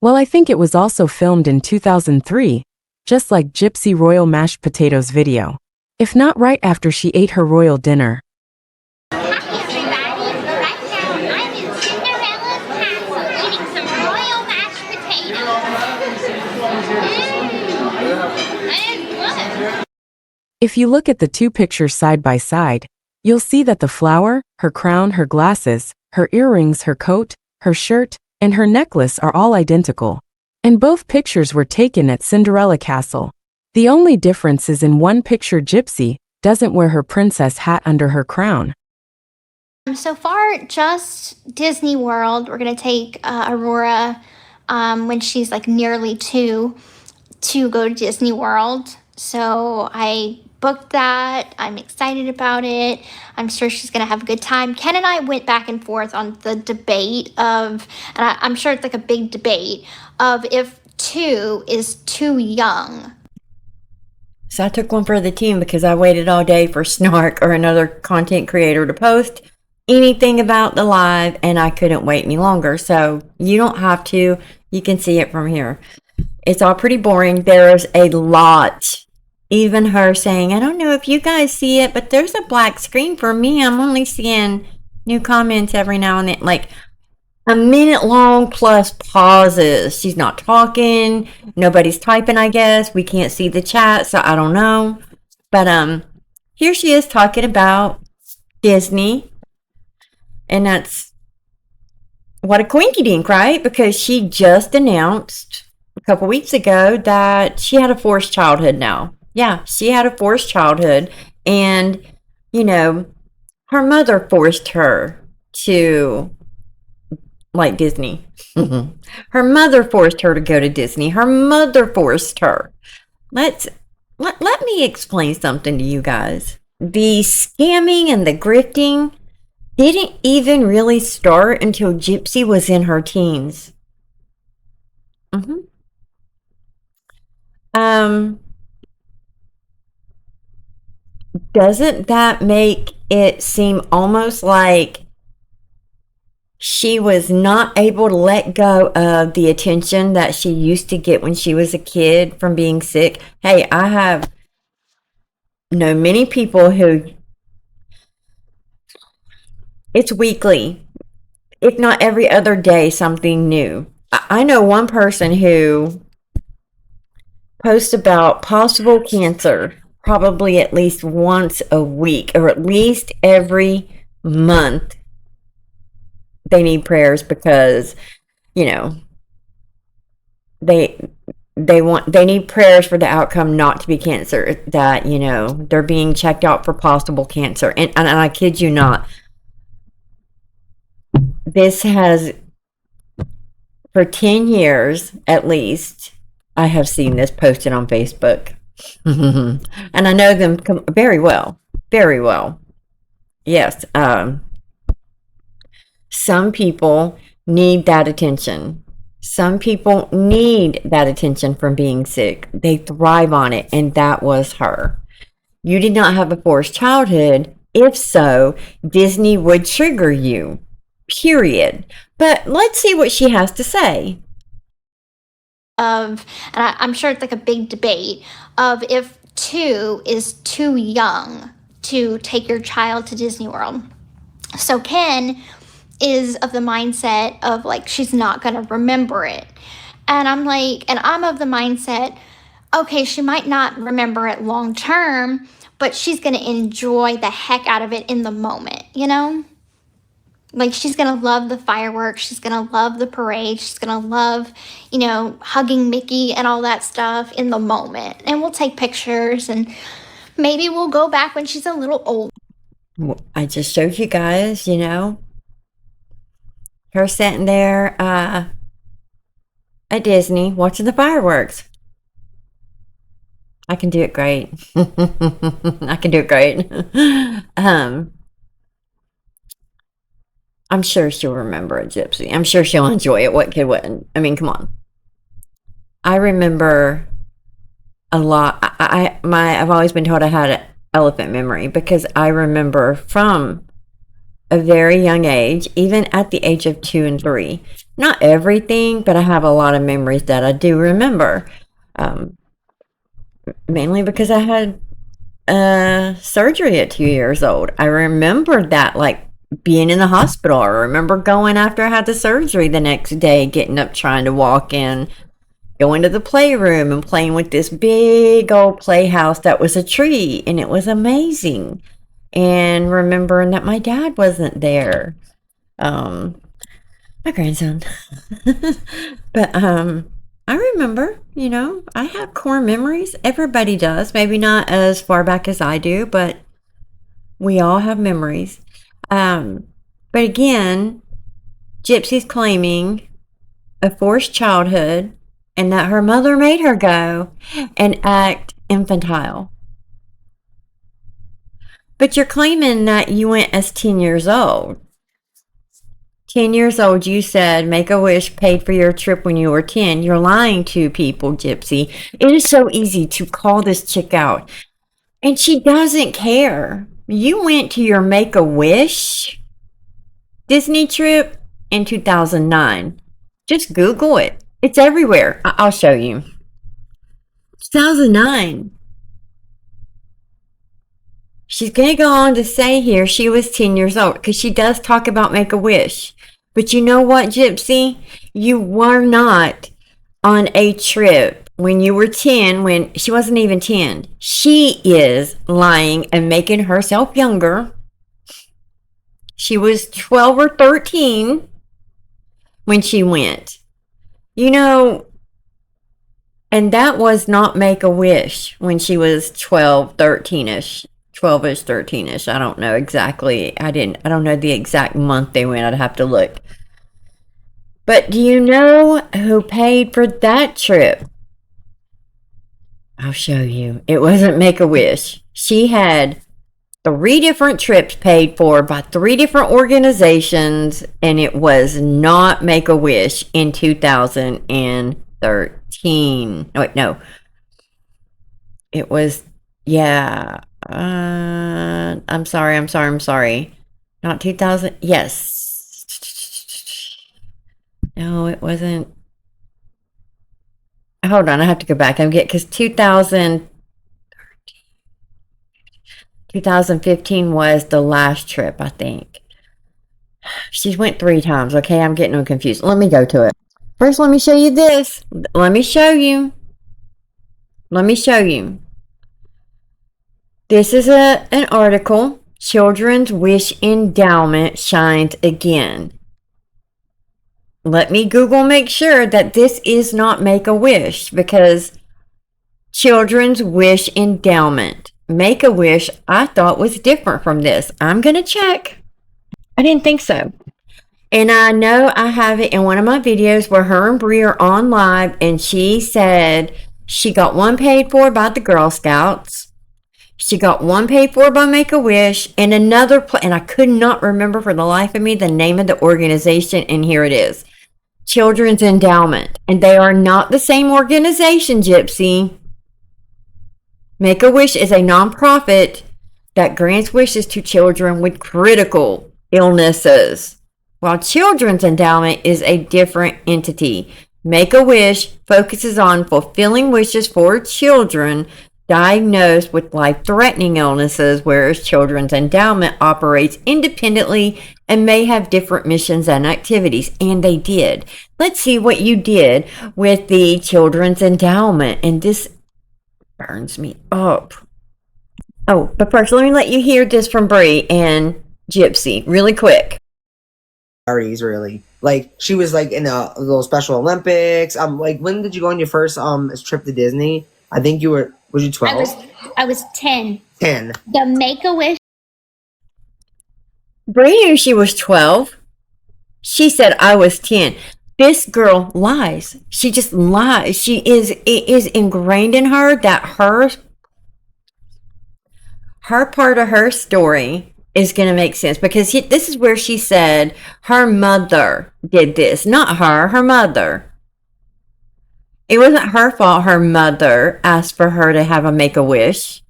Well, I think it was also filmed in 2003, just like Gypsy Royal Mashed Potatoes video. If not right after she ate her royal dinner. Hi everybody, right now I'm in Cinderella's castle eating some royal mashed potatoes. That is good. If you look at the two pictures side by side, you'll see that the flower, her crown, her glasses, her earrings, her coat, her shirt, and her necklace are all identical. And both pictures were taken at Cinderella Castle. The only difference is in one picture Gypsy doesn't wear her princess hat under her crown. So far, just Disney World. We're going to take Aurora when she's like nearly 2 to go to Disney World. So I booked that. I'm excited about it. I'm sure she's going to have a good time. Ken and I went back and forth on the debate of, and I'm sure it's like a big debate, of if 2 is too young. So I took one for the team because I waited all day for Snark or another content creator to post anything about the live, and I couldn't wait any longer. So you don't have to. You can see it from here. It's all pretty boring. There's a lot. Even her saying, I don't know if you guys see it, but there's a black screen for me. I'm only seeing new comments every now and then. Like a minute long plus pauses. She's not talking. Nobody's typing, I guess. We can't see the chat, so I don't know. But here she is talking about Disney. And that's what a coinky dink, right? Because she just announced a couple weeks ago that she had a forced childhood now. Yeah, she had a forced childhood. And, you know, her mother forced her to like Disney. Her mother forced her to go to Disney. Her mother forced her. Let me explain something to you guys. The scamming and the grifting didn't even really start until Gypsy was in her teens. Doesn't that make it seem almost like she was not able to let go of the attention that she used to get when she was a kid from being sick? Hey, I have known many people who it's weekly, if not every other day, something new. I know one person who posts about possible cancer probably at least once a week or at least every month. They need prayers because, you know, they need prayers for the outcome not to be cancer, that, you know, they're being checked out for possible cancer. And I kid you not, this has, for 10 years at least, I have seen this posted on Facebook. And I know them very well. Very well. Yes. Some people need that attention. Some people need that attention from being sick. They thrive on it, and that was her. You did not have a forced childhood. If so, Disney would trigger you. Period. But let's see what she has to say. And I'm sure it's like a big debate of if 2 is too young to take your child to Disney World. So Ken is of the mindset of like, she's not going to remember it. And I'm like, and I'm of the mindset, okay, she might not remember it long term, but she's going to enjoy the heck out of it in the moment, you know? Like, she's going to love the fireworks. She's going to love the parade. She's going to love, you know, hugging Mickey and all that stuff in the moment. And we'll take pictures and maybe we'll go back when she's a little old. Well, I just showed you guys, you know, her sitting there at Disney watching the fireworks. I can do it great. I can do it great. I'm sure she'll remember it, Gypsy. I'm sure she'll enjoy it. What kid wouldn't? I mean, come on. I remember a lot. I've always been told I had an elephant memory because I remember from a very young age, even at the age of 2 and 3. Not everything, but I have a lot of memories that I do remember. Mainly because I had surgery at 2 years old. I remember that, like being in the hospital. I remember going after I had the surgery the next day, getting up, trying to walk in, going to the playroom and playing with this big old playhouse that was a tree, and it was amazing. And remembering that my dad wasn't there. My grandson. But I remember, I have core memories. Everybody does. Maybe not as far back as I do, but we all have memories. But again, Gypsy's claiming a forced childhood and that her mother made her go and act infantile. But you're claiming that you went as 10 years old. 10 years old, you said Make-A-Wish paid for your trip when you were 10. You're lying to people, Gypsy. It is so easy to call this chick out. And she doesn't care. You went to your Make-A-Wish Disney trip in 2009. Just Google it. It's everywhere. I'll show you. 2009. She's going to go on to say here she was 10 years old because she does talk about Make-A-Wish. But you know what, Gypsy? You were not on a trip when you were 10, when she wasn't even 10. She is lying and making herself younger. She was 12 or 13 when she went. And that was not Make-A-Wish when she was 12, 13-ish. 12-ish, 13-ish. I don't know exactly. I don't know the exact month they went. I'd have to look. But do you know who paid for that trip? I'll show you. It wasn't Make-A-Wish. She had 3 different trips paid for by 3 different organizations, and it was not Make-A-Wish in 2013. Oh, wait, no. It was, yeah. I'm sorry. Not 2000. Yes. No, it wasn't. Hold on, I have to go back. Because 2015 was the last trip, I think. She went 3 times. Okay, I'm getting them confused. Let me go to it. First, let me show you this. Let me show you. This is an article. Children's Wish Endowment shines again. Let me Google make sure that this is not Make-A-Wish, because Children's Wish Endowment. Make-A-Wish I thought was different from this. I'm going to check. I didn't think so. And I know I have it in one of my videos where her and Brie are on live, and she said she got one paid for by the Girl Scouts. She got one paid for by Make-A-Wish, and another, and I could not remember for the life of me the name of the organization, and here it is. Children's Endowment. And they are not the same organization, Gypsy. Make-A-Wish is a nonprofit that grants wishes to children with critical illnesses, while Children's Endowment is a different entity. Make-A-Wish focuses on fulfilling wishes for children diagnosed with life-threatening illnesses, whereas Children's Endowment operates independently and may have different missions and activities. And they did. Let's see what you did with the Children's Endowment. And this burns me up. Oh, but first, let me let you hear this from Brie and Gypsy really quick. Really, like she was like in a little Special Olympics. Like, when did you go on your first trip to Disney? I think you were. Was you 12? I was 10. 10. The Make-A-Wish. Brie knew she was 12. She said I was 10. This girl lies. She just lies. It is ingrained in her that her part of her story is going to make sense, because this is where she said her mother did this. Not her mother. It wasn't her fault her mother asked for her to have a Make-A-Wish.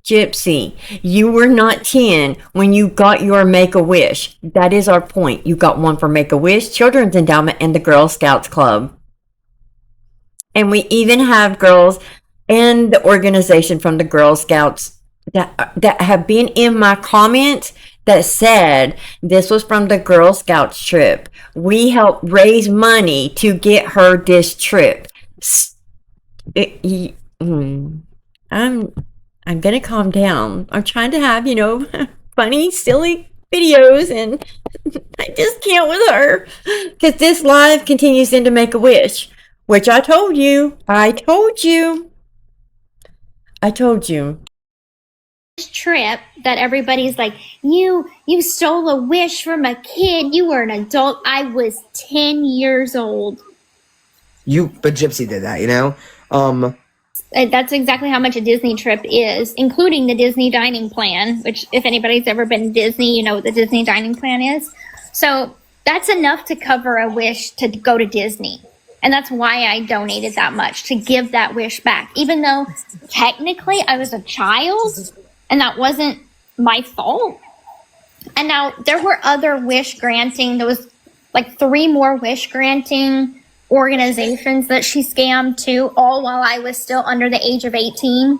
Gypsy, you were not 10 when you got your Make-A-Wish. That is our point. You got one for Make-A-Wish, Children's Endowment, and the Girl Scouts Club. And we even have girls in the organization from the Girl Scouts that have been in my comments that said this was from the Girl Scouts trip. We helped raise money to get her this trip. I'm gonna calm down. I'm trying to have, funny, silly videos, and I just can't with her. Because this live continues into Make-A-Wish, which I told you. Trip that everybody's like, you stole a wish from a kid. You were an adult. I was 10 years old. But Gypsy did that, That's exactly how much a Disney trip is, including the Disney dining plan, which if anybody's ever been to Disney, you know what the Disney dining plan is. So that's enough to cover a wish to go to Disney. And that's why I donated that much, to give that wish back. Even though technically I was a child and that wasn't my fault. And now there were other wish granting. There was like 3 more wish granting organizations that she scammed too, all while I was still under the age of 18.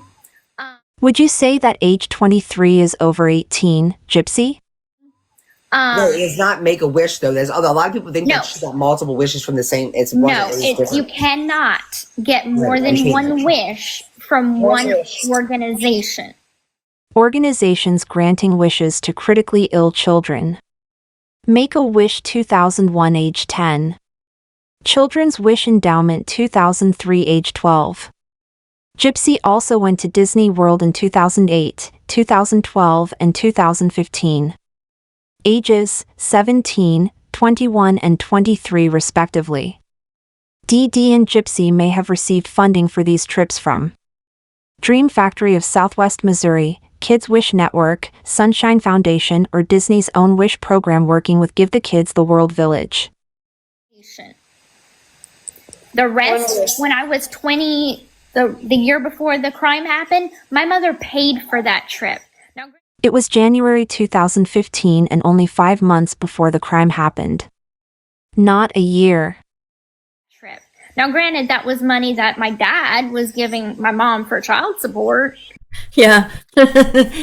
Would you say that age 23 is over 18, Gypsy? No, it's not Make-A-Wish though. There's a lot of people think that she got multiple wishes from the same. It's one. No, you cannot get more than one wish from one organization. Organizations granting wishes to critically ill children. Make-A-Wish 2001 age 10. Children's Wish Endowment 2003 age 12. Gypsy also went to Disney World in 2008, 2012, and 2015. Ages 17, 21, and 23 respectively. DD and Gypsy may have received funding for these trips from Dream Factory of Southwest Missouri, Kids Wish Network, Sunshine Foundation, or Disney's own Wish program working with Give the Kids the World Village. The rest, when I was 20, the year before the crime happened, my mother paid for that trip. Now, it was January 2015 and only 5 months before the crime happened. Not a year. Trip. Now, granted, that was money that my dad was giving my mom for child support. Yeah,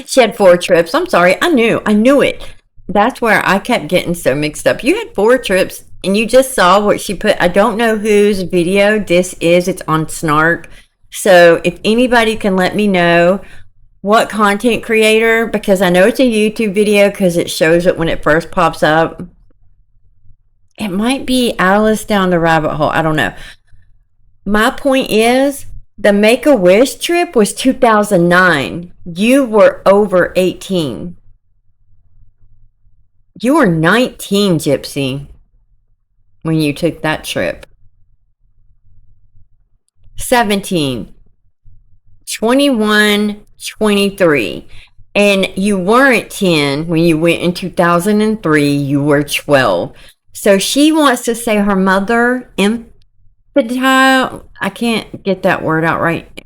she had 4 trips. I'm sorry, I knew it. That's where I kept getting so mixed up. You had 4 trips. And you just saw what she put. I don't know whose video this is. It's on Snark. So if anybody can let me know what content creator, because I know it's a YouTube video because it shows it when it first pops up. It might be Alice Down the Rabbit Hole. I don't know. My point is, the Make-A-Wish trip was 2009. You were over 18. You were 19, Gypsy, when you took that trip. 17, 21, 23. And you weren't 10 when you went in 2003. You were 12. So she wants to say her mother infantile, I can't get that word out right,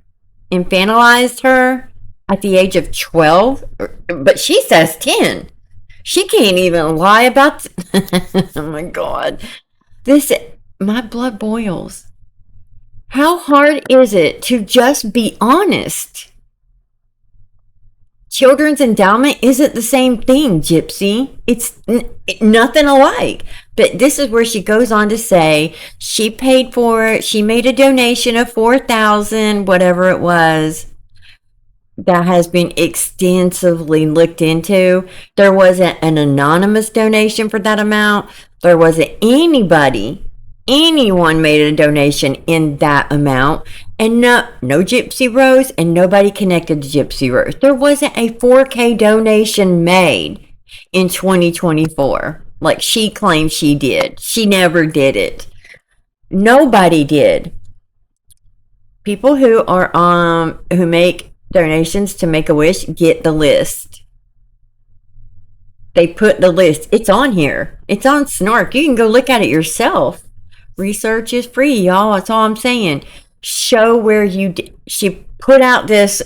infantilized her at the age of 12. But she says 10. She can't even lie about oh my God. My blood boils. How hard is it to just be honest? Children's Endowment isn't the same thing, Gypsy. It's nothing alike. But this is where she goes on to say she paid for it. She made a donation of $4,000, whatever it was. That has been extensively looked into. There wasn't an anonymous donation for that amount. There wasn't anyone made a donation in that amount. And no Gypsy Rose, and nobody connected to Gypsy Rose. There wasn't a 4K donation made in 2024. Like she claimed she did. She never did it. Nobody did. People who are who make donations to Make-A-Wish get the list. They put the list. It's on here. It's on Snark. You can go look at it yourself. Research is free, y'all. That's all I'm saying. Show where you she put out this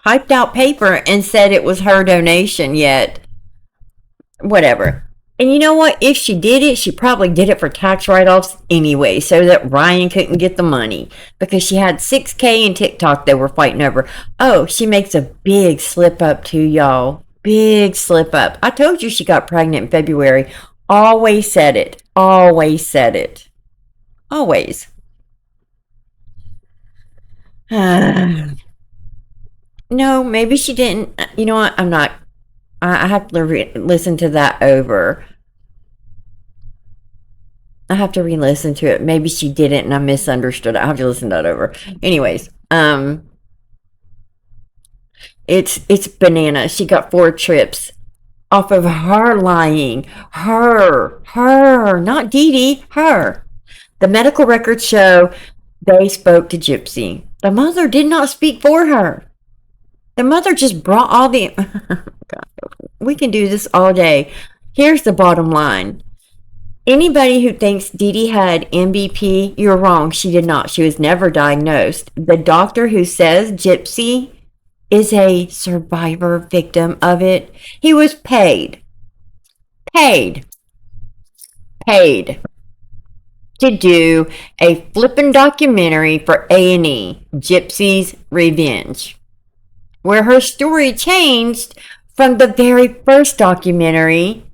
hyped out paper and said it was her donation, yet whatever. And you know what? If she did it, she probably did it for tax write-offs anyway, so that Ryan couldn't get the money, because she had $6K in TikTok they were fighting over. Oh, she makes a big slip up too, y'all. Big slip up. I told you she got pregnant in February. Always said it. Always said it. Always. No, maybe she didn't. You know what? I'm not. I have to listen to that over. I have to re-listen to it. Maybe she didn't and I misunderstood it. I have to listen to that over. Anyways, it's banana. She got 4 trips off of her lying. Her, not Dee Dee, her. The medical records show they spoke to Gypsy. The mother did not speak for her. The mother just brought all the... God, we can do this all day. Here's the bottom line. Anybody who thinks Dee Dee had MVP, you're wrong. She did not. She was never diagnosed. The doctor who says Gypsy is a survivor victim of it, he was paid to do a flippin' documentary for A&E, Gypsy's Revenge, where her story changed from the very first documentary,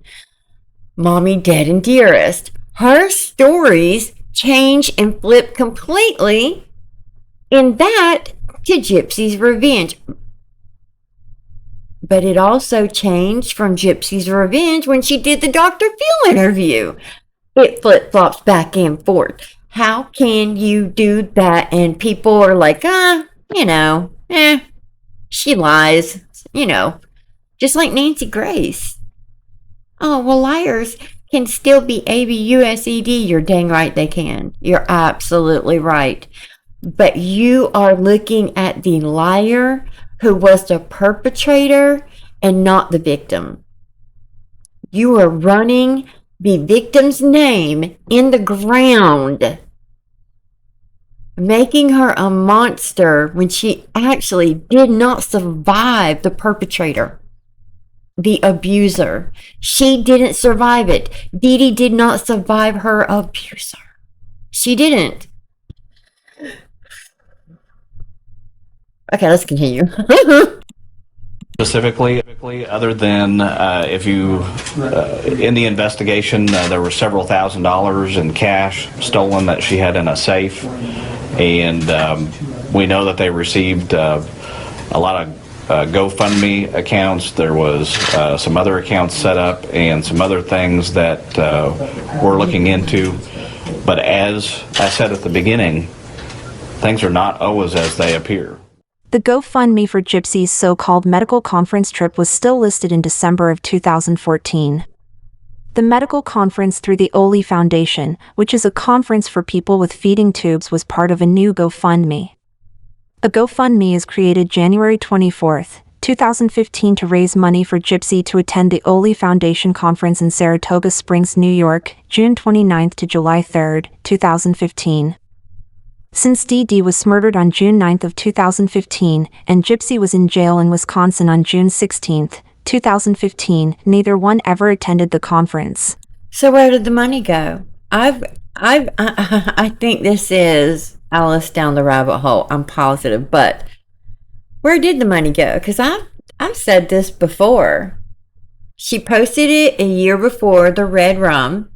Mommy Dead and Dearest. Her stories change and flip completely in that to Gypsy's Revenge. But it also changed from Gypsy's Revenge when she did the Dr. Phil interview. It flip-flops back and forth. How can you do that? And people are like, she lies, just like Nancy Grace. Oh, well, liars can still be ABUSED. You're dang right they can. You're absolutely right. But you are looking at the liar who was the perpetrator and not the victim. You are running the victim's name in the ground, making her a monster when she actually did not survive the perpetrator, the abuser. She didn't survive it. Dee Dee did not survive her abuser. She didn't. Okay, let's continue. Specifically, other than if you, in the investigation, there were several $1,000s in cash stolen that she had in a safe, and we know that they received a lot of GoFundMe accounts. There was some other accounts set up and some other things that we're looking into. But as I said at the beginning, things are not always as they appear. The GoFundMe for Gypsy's so-called medical conference trip was still listed in December of 2014. The medical conference through the oooooohhhh Foundation, which is a conference for people with feeding tubes, was part of a new GoFundMe. A GoFundMe is created January 24, 2015 to raise money for Gypsy to attend the oooooohhh Foundation conference in Saratoga Springs, New York, June 29 to July 3, 2015. Since Dee Dee was murdered on June 9 of 2015 and Gypsy was in jail in Wisconsin on June 16, 2015, neither one ever attended the conference. So where did the money go? I think this is Alice down the rabbit hole. I'm positive, but where did the money go? Because I've said this before. She posted it a year before the Red Rum.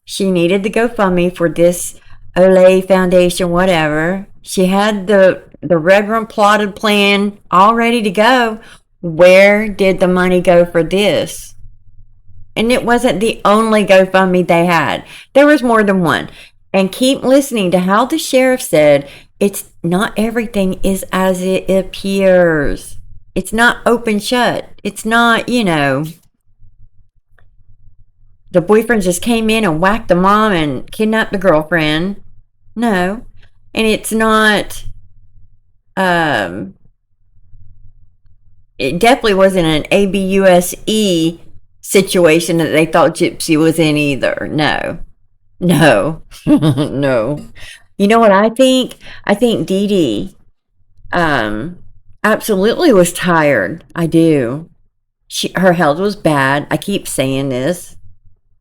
She needed the GoFundMe for this Olay Foundation, whatever. She had the Red Rum plotted plan all ready to go. Where did the money go for this? And it wasn't the only GoFundMe they had. There was more than one. And keep listening to how the sheriff said, it's not everything is as it appears. It's not open shut. It's not, the boyfriend just came in and whacked the mom and kidnapped the girlfriend. No. And it's not, it definitely wasn't an ABUSE situation that they thought Gypsy was in either. No. No. No. You know what I think? I think Dee Dee, absolutely was tired. I do. Her health was bad. I keep saying this.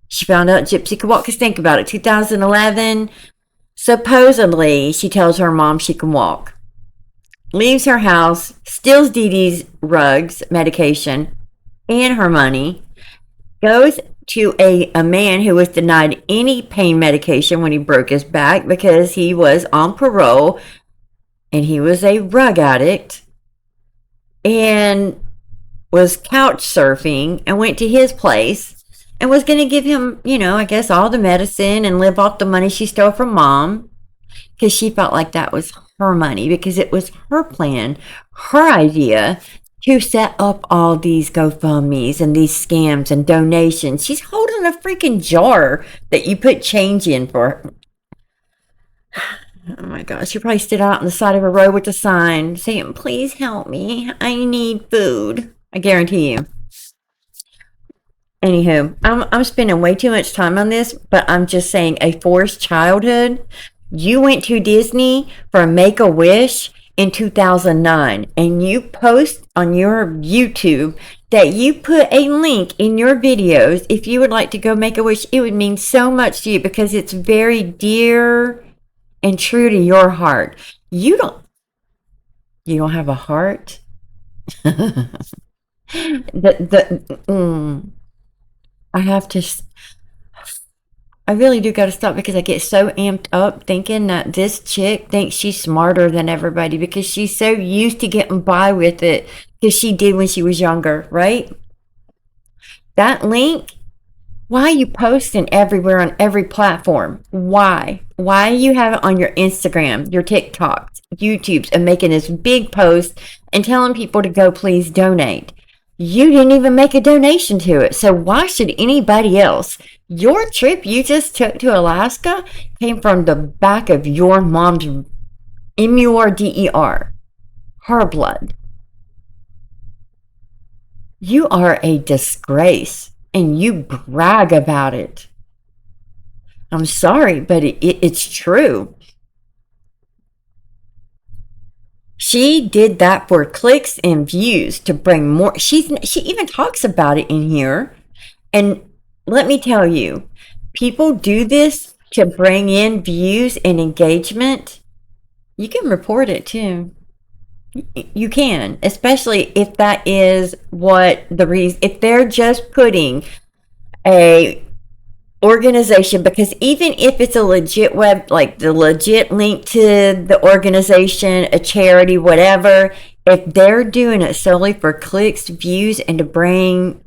She found out Gypsy could walk. Because think about it, 2011, supposedly she tells her mom she can walk. Leaves her house, steals Dee Dee's rugs, medication, and her money. Goes to a man who was denied any pain medication when he broke his back because he was on parole and he was a rug addict. And was couch surfing and went to his place and was going to give him, I guess all the medicine and live off the money she stole from mom because she felt like that was her money because it was her plan, her idea to set up all these GoFundMe's and these scams and donations. She's holding a freaking jar that you put change in for. Oh my gosh, she probably stood out on the side of a road with a sign saying, "Please help me. I need food." I guarantee you. Anywho, I'm spending way too much time on this, but I'm just saying a forced childhood. You went to Disney for Make-A-Wish in 2009, and you post on your YouTube that you put a link in your videos. If you would like to go make a wish, it would mean so much to you because it's very dear and true to your heart. You don't have a heart? I really do got to stop because I get so amped up thinking that this chick thinks she's smarter than everybody because she's so used to getting by with it because she did when she was younger, right? That link, why are you posting everywhere on every platform? Why? Why you have it on your Instagram, your TikToks, YouTubes, and making this big post and telling people to go please donate? You didn't even make a donation to it. So why should anybody else? Your trip you just took to Alaska came from the back of your mom's MURDER, her blood. You are a disgrace and you brag about it. I'm sorry, but it's true. She did that for clicks and views to bring more. She even talks about it in here. And let me tell you, people do this to bring in views and engagement. You can report it too. You can, especially if that is what the reason, if they're just putting a organization, because even if it's a legit web, like the legit link to the organization, a charity, whatever, if they're doing it solely for clicks, views, and to bring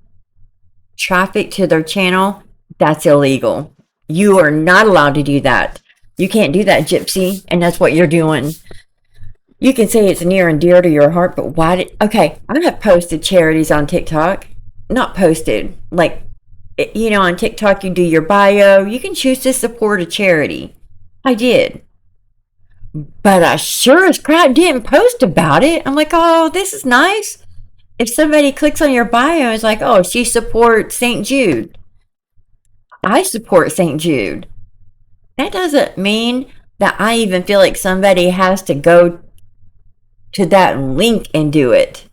traffic to their channel, that's illegal. You are not allowed to do that. You can't do that, Gypsy, and that's what you're doing. You can say it's near and dear to your heart, but okay, I have posted charities on TikTok. Not posted, like, on TikTok, you do your bio. You can choose to support a charity. I did. But I sure as crap didn't post about it. I'm like, oh, this is nice. If somebody clicks on your bio, it's like, oh, she supports St. Jude. I support St. Jude. That doesn't mean that I even feel like somebody has to go to that link and do it.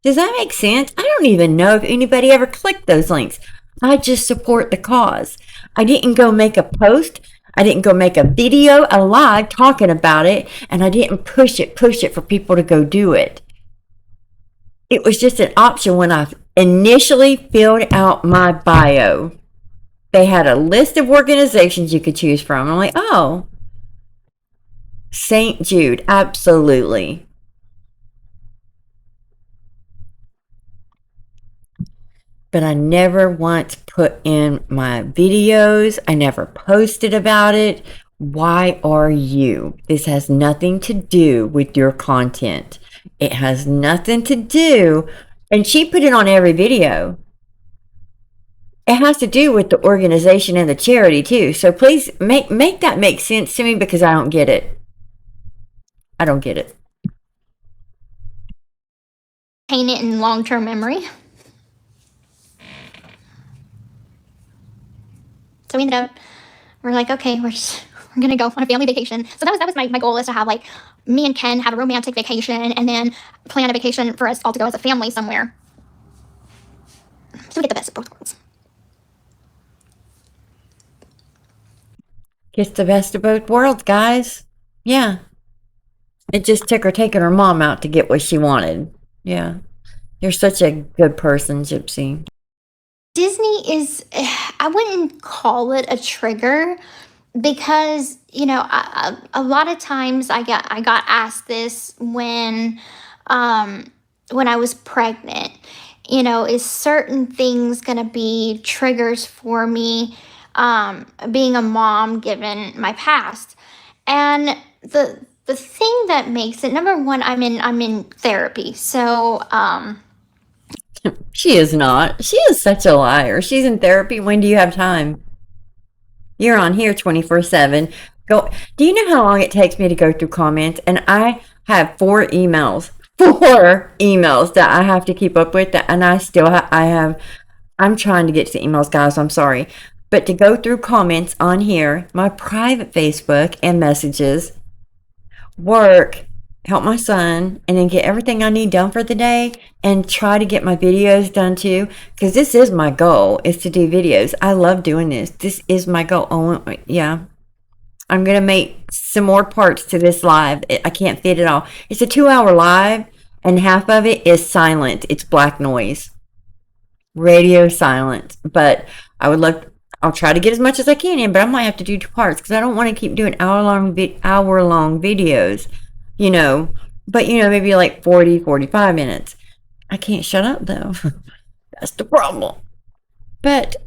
Does that make sense? I don't even know if anybody ever clicked those links. I just support the cause. I didn't go make a post. I didn't go make a video, a live talking about it, and I didn't push it for people to go do it. It was just an option when I initially filled out my bio. They had a list of organizations you could choose from. I'm like, oh, St. Jude, absolutely. But I never once put in my videos. I never posted about it. Why are you? This has nothing to do with your content. It has nothing to do. And she put it on every video. It has to do with the organization and the charity too. So please make that make sense to me because I don't get it. I don't get it. Paint it in long-term memory. So we ended up, we're like, okay, we're gonna go on a family vacation. So that was my goal, is to have like me and Ken have a romantic vacation and then plan a vacation for us all to go as a family somewhere. So we get the best of both worlds. Gets the best of both worlds, guys. Yeah. It just took her taking her mom out to get what she wanted. Yeah. You're such a good person, Gypsy. Disney is, I wouldn't call it a trigger, because, you know, a lot of times I got asked this when I was pregnant. You know, is certain things gonna be triggers for me, being a mom, given my past? And the thing that makes it, number one, I'm in therapy, so She is not. She is such a liar. She's in therapy. When do you have time? You're on here 24/7. Go. Do you know how long it takes me to go through comments? And I have 4 emails that I have to keep up with, and I still I'm trying to get to the emails, guys. I'm sorry. But to go through comments on here, my private Facebook and messages, work, help my son, and then get everything I need done for the day, and try to get my videos done too, because this is my goal, is to do videos. I love doing this. This is my goal. Oh, yeah. I'm going to make some more parts to this live. I can't fit it all. It's a 2-hour live, and half of it is silent. It's black noise. Radio silence. But I'll try to get as much as I can in, but I might have to do 2 parts, because I don't want to keep doing hour-long videos, you know. But, you know, maybe like 40, 45 minutes. I can't shut up, though. That's the problem. But,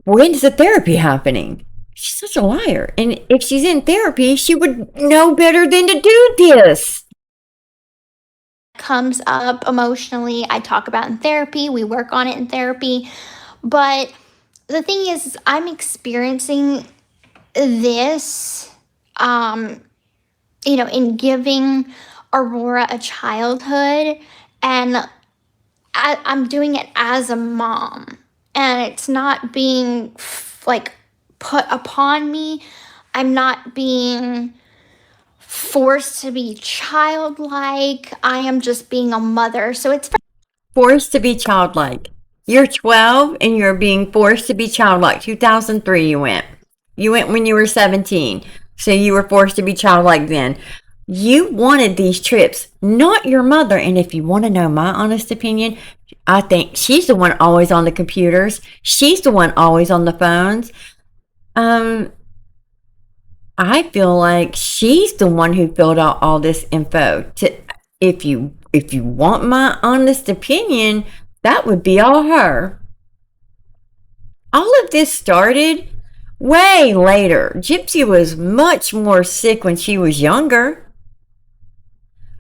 when is the therapy happening? She's such a liar. And if she's in therapy, she would know better than to do this. Comes up emotionally, I talk about in therapy, we work on it in therapy. But the thing is, I'm experiencing this, you know, in giving Aurora a childhood, and I'm doing it as a mom, and it's not being like put upon me. I'm not being forced to be childlike. I am just being a mother. So it's Forced to be childlike. You're 12 and you're being forced to be childlike. 2003 you went. You went when you were 17. So you were forced to be childlike then. You wanted these trips, not your mother. And if you want to know my honest opinion, I think she's the one always on the computers. She's the one always on the phones. I feel like she's the one who filled out all this info. If you want my honest opinion, that would be all her. All of this started way later. Gypsy was much more sick when she was younger.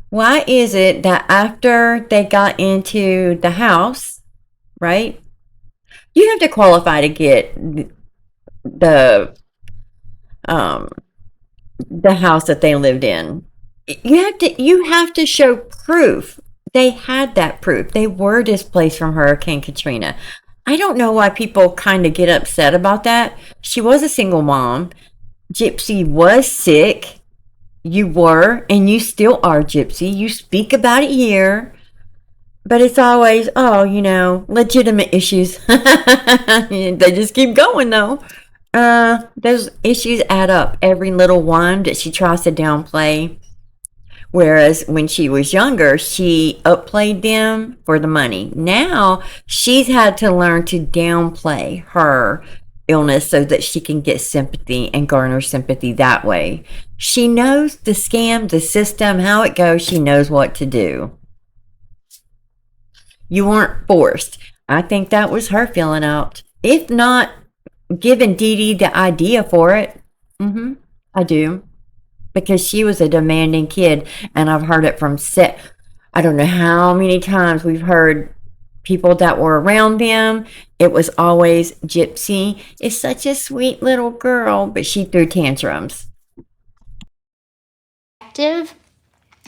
Why is it that after they got into the house, right? You have to qualify to get the house that they lived in. You have to show proof. They had that proof. They were displaced from Hurricane Katrina. I don't know why people kind of get upset about that. She was a single mom. Gypsy was sick. You were, and you still are, Gypsy. You speak about it here. But it's always, oh, you know, legitimate issues. They just keep going, though. Those issues add up. Every little one that she tries to downplay. Whereas when she was younger, she upplayed them for the money. Now she's had to learn to downplay her illness so that she can get sympathy and garner sympathy that way. She knows the scam, the system, how it goes. She knows what to do. You weren't forced. I think that was her feeling out. If not, giving Dee Dee the idea for it. I do. Because she was a demanding kid, and I've heard it from I don't know how many times we've heard people that were around them. It was always, Gypsy is such a sweet little girl, but she threw tantrums. And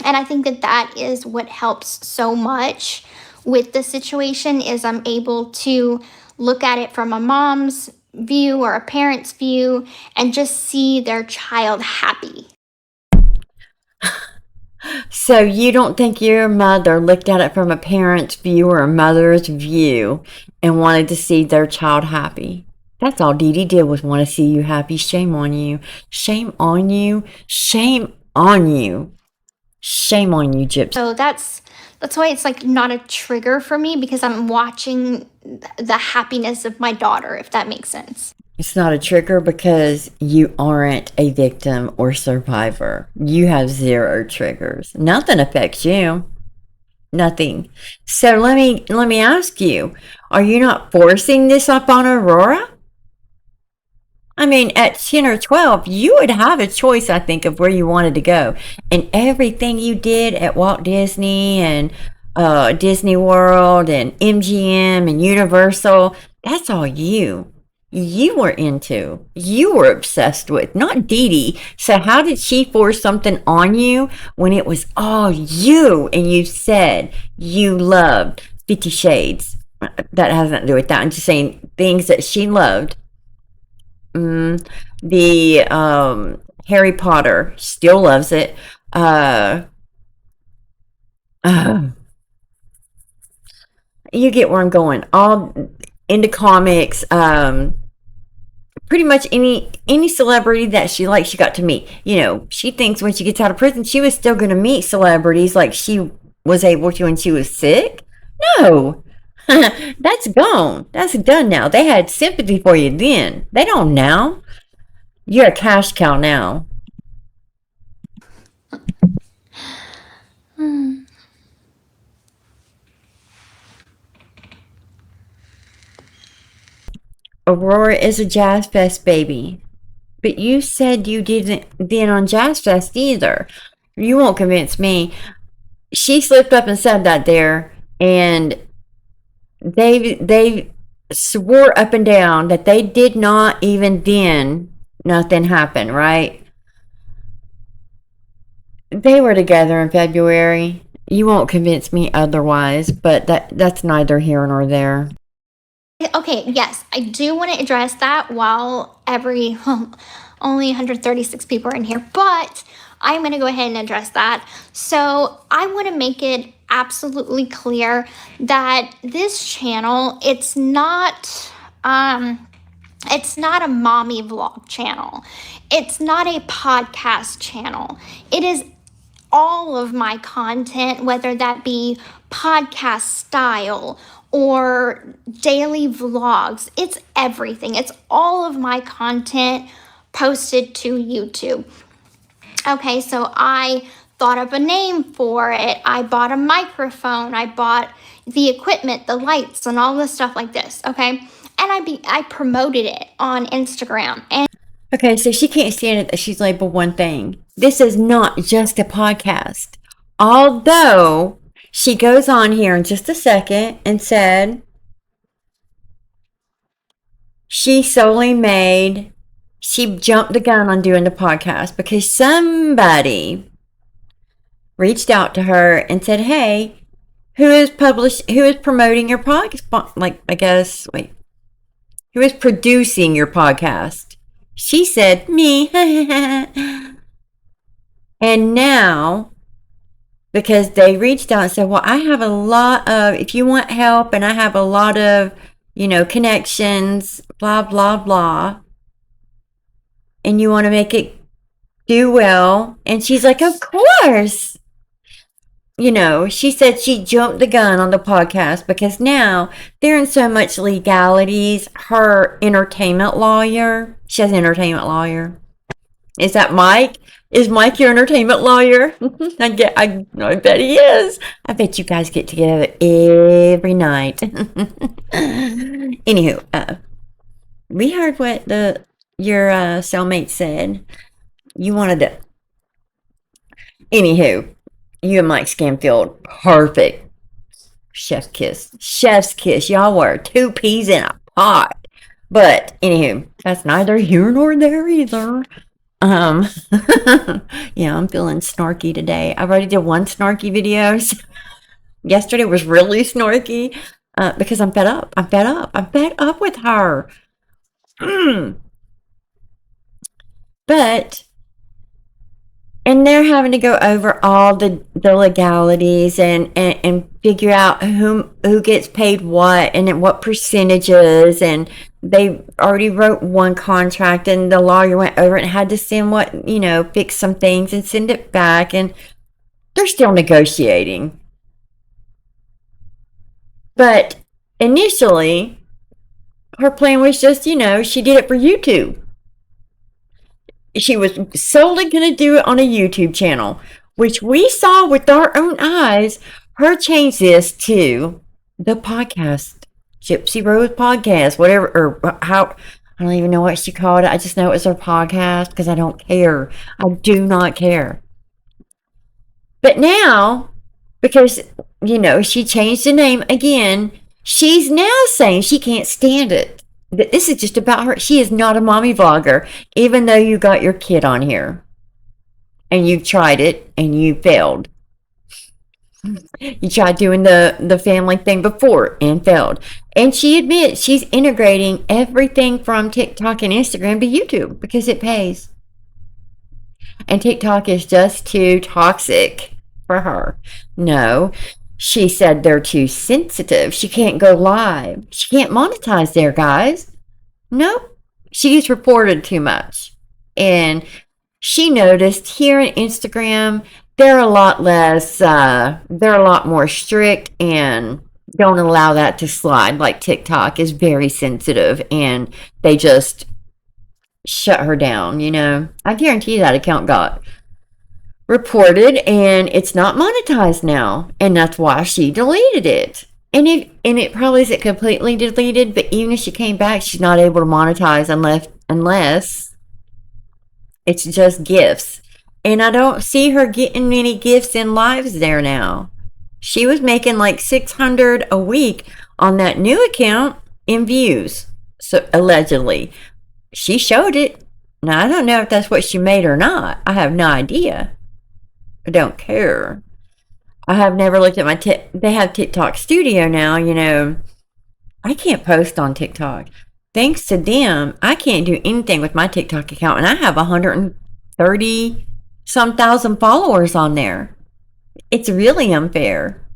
I think that is what helps so much with the situation, is I'm able to look at it from a mom's view or a parent's view and just see their child happy. So you don't think your mother looked at it from a parent's view or a mother's view and wanted to see their child happy? That's all Dee Dee did, was want to see you happy. Shame on you. Shame on you. Shame on you. Shame on you, Gypsy. So that's why it's like not a trigger for me, because I'm watching the happiness of my daughter, if that makes sense. It's not a trigger because you aren't a victim or survivor. You have 0 triggers. Nothing affects you. Nothing. So let me ask you, are you not forcing this up on Aurora? I mean, at 10 or 12, you would have a choice, I think, of where you wanted to go. And everything you did at Walt Disney and Disney World and MGM and Universal, that's all you were into. You were obsessed with, not Dee Dee. So how did she force something on you when it was all you and you said you loved 50 Shades? That has nothing to do with that. I'm just saying things that she loved. The Harry Potter, still loves it. You get where I'm going. All into comics. Pretty much any celebrity that she likes, she got to meet. You know, she thinks when she gets out of prison, she was still going to meet celebrities like she was able to when she was sick. No. That's gone. That's done now. They had sympathy for you then. They don't now. You're a cash cow now. Aurora is a Jazz Fest baby. But you said you didn't then on Jazz Fest either. You won't convince me. She slipped up and said that there, and they swore up and down that they did not even then nothing happened, right? They were together in February. You won't convince me otherwise, but that's neither here nor there. Okay, yes, I do want to address that while only 136 people are in here, but I'm going to go ahead and address that. So I want to make it absolutely clear that this channel, it's not a mommy vlog channel. It's not a podcast channel. It is all of my content, whether that be podcast style or daily vlogs. It's everything. It's all of my content posted to YouTube. Okay, so I thought up a name for it. I bought a microphone. I bought the equipment, the lights, and all the stuff like this, okay? And I promoted it on Instagram. And Okay, so she can't stand it that she's labeled one thing. This is not just a podcast. Although she goes on here in just a second and said she jumped the gun on doing the podcast because somebody reached out to her and said, hey, who is promoting your podcast? Who is producing your podcast? She said, me. And now, because they reached out and said, well, I have a lot of, if you want help, and I have a lot of, connections, blah, blah, blah, and you want to make it do well. And she's like, of course. She said she jumped the gun on the podcast because now they're in so much legalities. Her entertainment lawyer, she has an entertainment lawyer. Is that Mike? Is Mike your entertainment lawyer? I bet he is. I bet you guys get together every night. Anywho, we heard what your cellmate said. You wanted to. Anywho, you and Mike Scamfield, perfect. Chef's kiss. Y'all were 2 peas in a pot. But anywho, that's neither here nor there either. Yeah, I'm feeling snarky today. I've already did 1 snarky video. Yesterday was really snarky because I'm fed up. I'm fed up with her. But, and they're having to go over all the legalities and figure out who gets paid what and at what percentages. And they already wrote one contract, and the lawyer went over it and had to send fix some things and send it back. And they're still negotiating. But initially, her plan was just, she did it for YouTube. She was solely going to do it on a YouTube channel, which we saw with our own eyes. Her change this to the podcast, Gypsy Rose Podcast, whatever, or how, I don't even know what she called it. I just know it was her podcast because I don't care. I do not care. But now, because, she changed the name again, she's now saying she can't stand it. That this is just about her. She is not a mommy vlogger, even though you got your kid on here. And you've tried it, and you failed. You tried doing the family thing before and failed. And she admits she's integrating everything from TikTok and Instagram to YouTube because it pays. And TikTok is just too toxic for her. No, she said they're too sensitive. She can't go live. She can't monetize there, guys. Nope. She gets reported too much. And she noticed here on Instagram, they're a lot less, they're a lot more strict and don't allow that to slide. Like TikTok is very sensitive and they just shut her down, I guarantee that account got reported and it's not monetized now. And that's why she deleted it. And it probably isn't completely deleted, but even if she came back, she's not able to monetize unless it's just gifts. And I don't see her getting any gifts in lives there now. She was making like $600 a week on that new account in views. So allegedly. She showed it. Now I don't know if that's what she made or not. I have no idea. I don't care. I have never looked at they have TikTok Studio now, I can't post on TikTok. Thanks to them, I can't do anything with my TikTok account, and I have 130 some thousand followers on there. It's really unfair.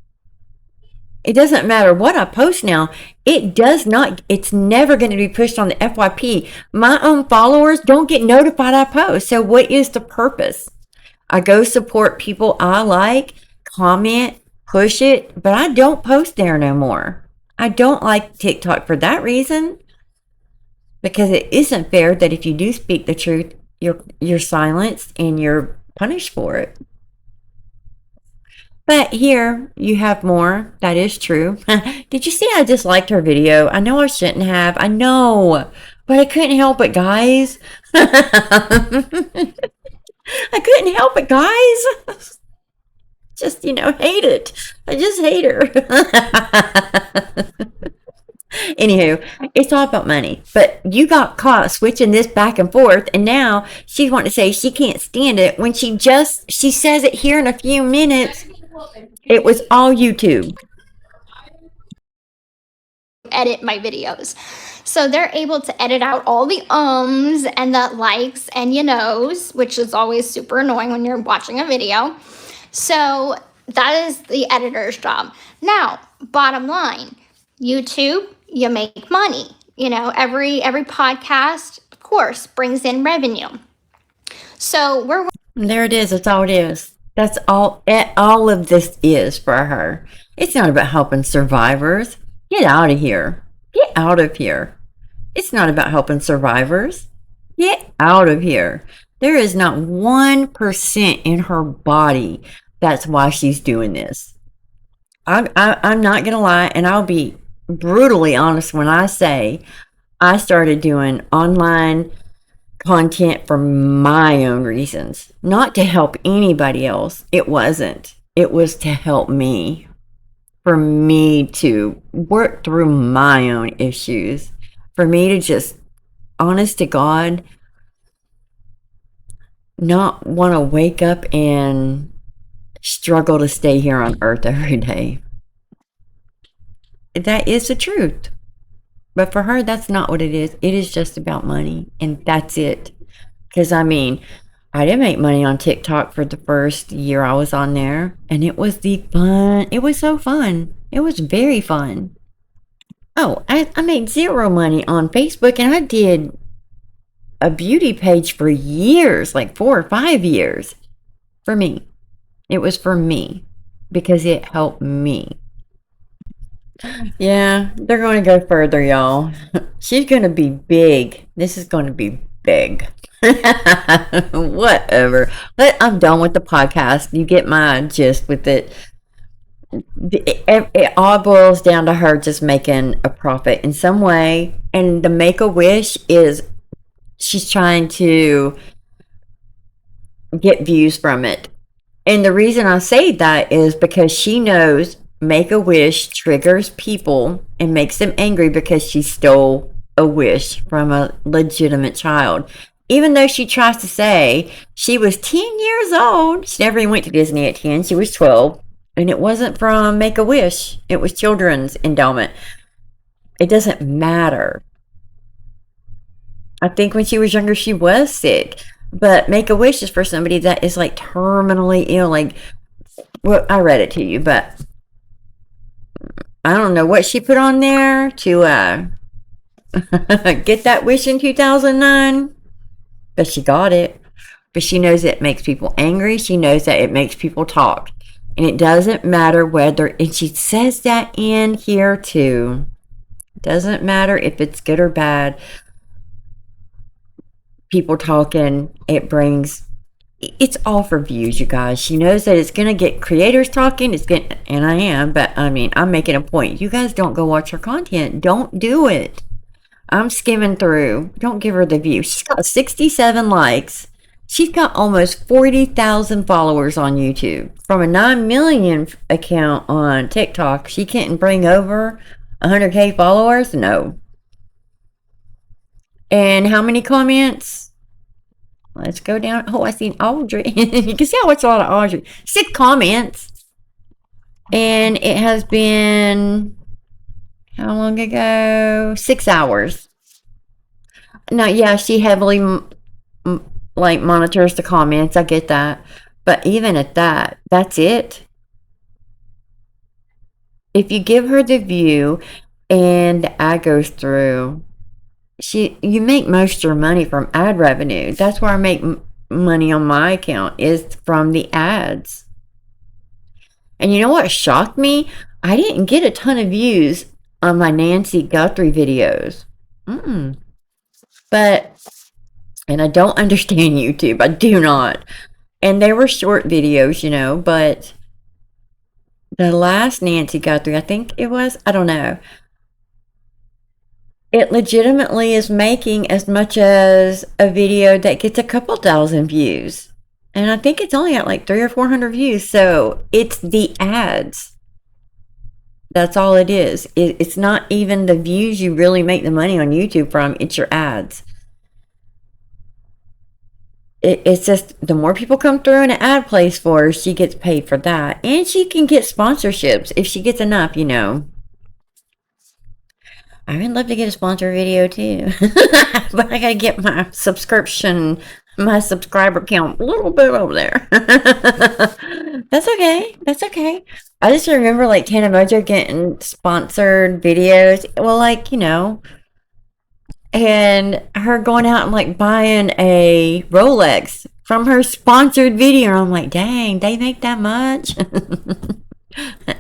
It doesn't matter what I post now. It's never going to be pushed on the FYP. My own followers don't get notified I post. So what is the purpose? I go support people I like, comment, push it, but I don't post there no more. I don't like TikTok for that reason. Because it isn't fair that if you do speak the truth, you're silenced and you're punished for it. But here you have more. That is true. Did you see I disliked her video? I know I shouldn't have. I know. But I couldn't help it, guys. I couldn't help it, guys. Just, hate it. I just hate her. Anywho, it's all about money. But you got caught switching this back and forth, and now she's wanting to say she can't stand it when she says it here in a few minutes. It was all YouTube. Edit my videos. So they're able to edit out all the ums and the likes and knows, which is always super annoying when you're watching a video. So that is the editor's job. Now, bottom line, YouTube, you make money. Every podcast, of course, brings in revenue. So there it is. That's all it is. That's all of this is for her. It's not about helping survivors. Get out of here. Get out of here. It's not about helping survivors. Get out of here. There is not 1% in her body that's why she's doing this. I'm not going to lie, and I'll be brutally honest when I say I started doing online content for my own reasons, not to help anybody else. It wasn't. It was to help me, for me to work through my own issues, for me to just, honest to God, not want to wake up and struggle to stay here on earth every day. That is the truth. But for her, that's not what it is. It is just about money, and that's it. Because, I mean, I didn't make money on TikTok for the first year I was on there, and it was it was so fun. It was very fun. Oh, I made zero money on Facebook, and I did a beauty page for years, like 4 or 5 years, for me. It was for me because it helped me. Yeah, they're going to go further, y'all. She's going to be big. This is going to be big. Whatever. But I'm done with the podcast. You get my gist with it. It all boils down to her just making a profit in some way. And the Make-A-Wish is she's trying to get views from it. And the reason I say that is because she knows Make-A-Wish triggers people and makes them angry because she stole a wish from a legitimate child. Even though she tries to say she was 10 years old, she never even went to Disney at 10, she was 12, and it wasn't from Make-A-Wish, it was children's endowment. It doesn't matter. I think when she was younger, she was sick, but Make-A-Wish is for somebody that is like terminally ill. Like, well, I read it to you, but I don't know what she put on there to get that wish in 2009, but she got it. But she knows it makes people angry. She knows that it makes people talk. And it doesn't matter whether, and she says that in here too. It doesn't matter if it's good or bad. People talking, it's all for views, you guys. She knows that it's gonna get creators talking. And I am, but I mean, I'm making a point. You guys don't go watch her content. Don't do it. I'm skimming through. Don't give her the view. She's got 67 likes. She's got almost 40,000 followers on YouTube. From a 9 million account on TikTok, she can't bring over 100K followers? No. And how many comments? Let's go down. Oh, I seen Audrey. You can see I watch a lot of Audrey. 6 comments. And it has been, how long ago? 6 hours. Now, yeah, she heavily monitors the comments. I get that. But even at that, that's it. If you give her the view and the ad goes through, you make most of your money from ad revenue. That's where I make money on my account, is from the ads. And you know what shocked me? I didn't get a ton of views on my Nancy Guthrie videos. But, and I don't understand YouTube. I do not. And they were short videos, you know, but the last Nancy Guthrie, I think it was, I don't know. It legitimately is making as much as a video that gets a couple thousand views. And I think it's only at like 300 or 400 views. So it's the ads. That's all it is. It's not even the views you really make the money on YouTube from. It's your ads. It's just the more people come through and an ad plays for her, she gets paid for that. And she can get sponsorships if she gets enough, you know. I would love to get a sponsor video too. But I gotta get my subscription, my subscriber count a little bit over there. That's okay. That's okay. I just remember like Tana Mojo getting sponsored videos. Well, like, you know, and her going out and like buying a Rolex from her sponsored video. I'm like, dang, they make that much?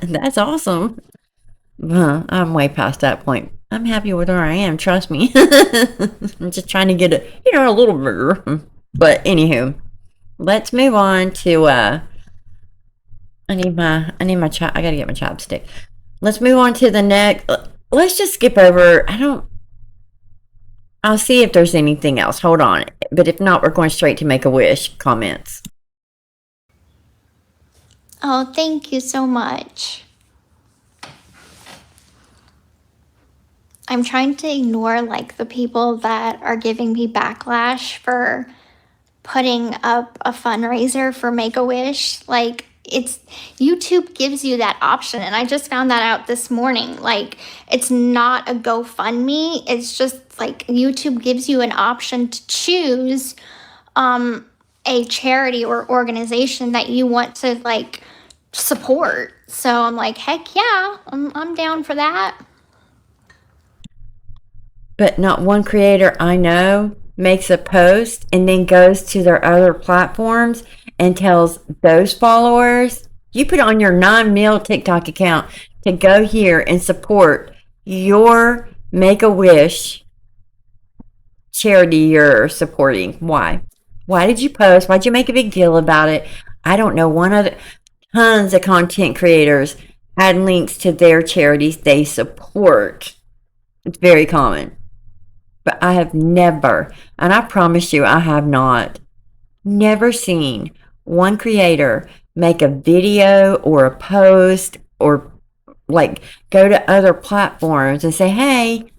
That's awesome. I'm way past that point. I'm happy with where I am, trust me. I'm just trying to get a little bigger. But anywho, let's move on to I need my I gotta get my chopstick. Let's move on to the next. Let's just skip over. I'll see if there's anything else. Hold on. But if not, we're going straight to Make-A-Wish comments. Oh, thank you so much. I'm trying to ignore like the people that are giving me backlash for putting up a fundraiser for Make-A-Wish. Like, it's YouTube gives you that option, and I just found that out this morning. Like, it's not a GoFundMe, it's just like YouTube gives you an option to choose a charity or organization that you want to like support. So I'm like, heck yeah, I'm down for that. But not one creator I know makes a post and then goes to their other platforms and tells those followers, you put on your 9 mil TikTok account to go here and support your Make-A-Wish charity you're supporting. Why? Why did you post? Why'd you make a big deal about it? I don't know. Tons of content creators add links to their charities they support. It's very common. But I have never, and I promise you I have not, never seen one creator make a video or a post or like go to other platforms and say, hey,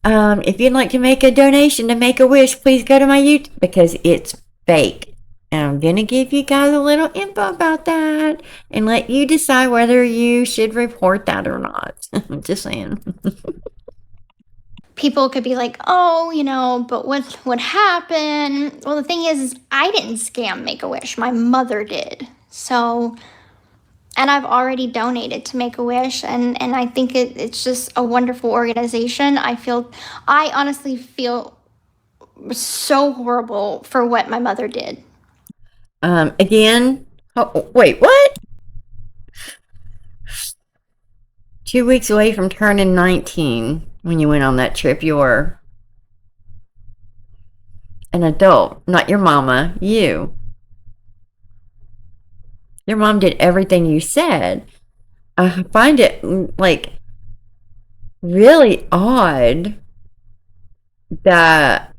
if you'd like to make a donation to Make-A-Wish, please go to my YouTube, because it's fake. And I'm going to give you guys a little info about that and let you decide whether you should report that or not. I'm just saying. People could be like, oh, but what happened? Well, the thing is I didn't scam Make-A-Wish. My mother did. So, and I've already donated to Make-A-Wish, and I think it's just a wonderful organization. I honestly feel so horrible for what my mother did. Again, wait, what? 2 weeks away from turning 19 when you went on that trip. You were an adult, not your mama, you. Your mom did everything you said. I find it like really odd that,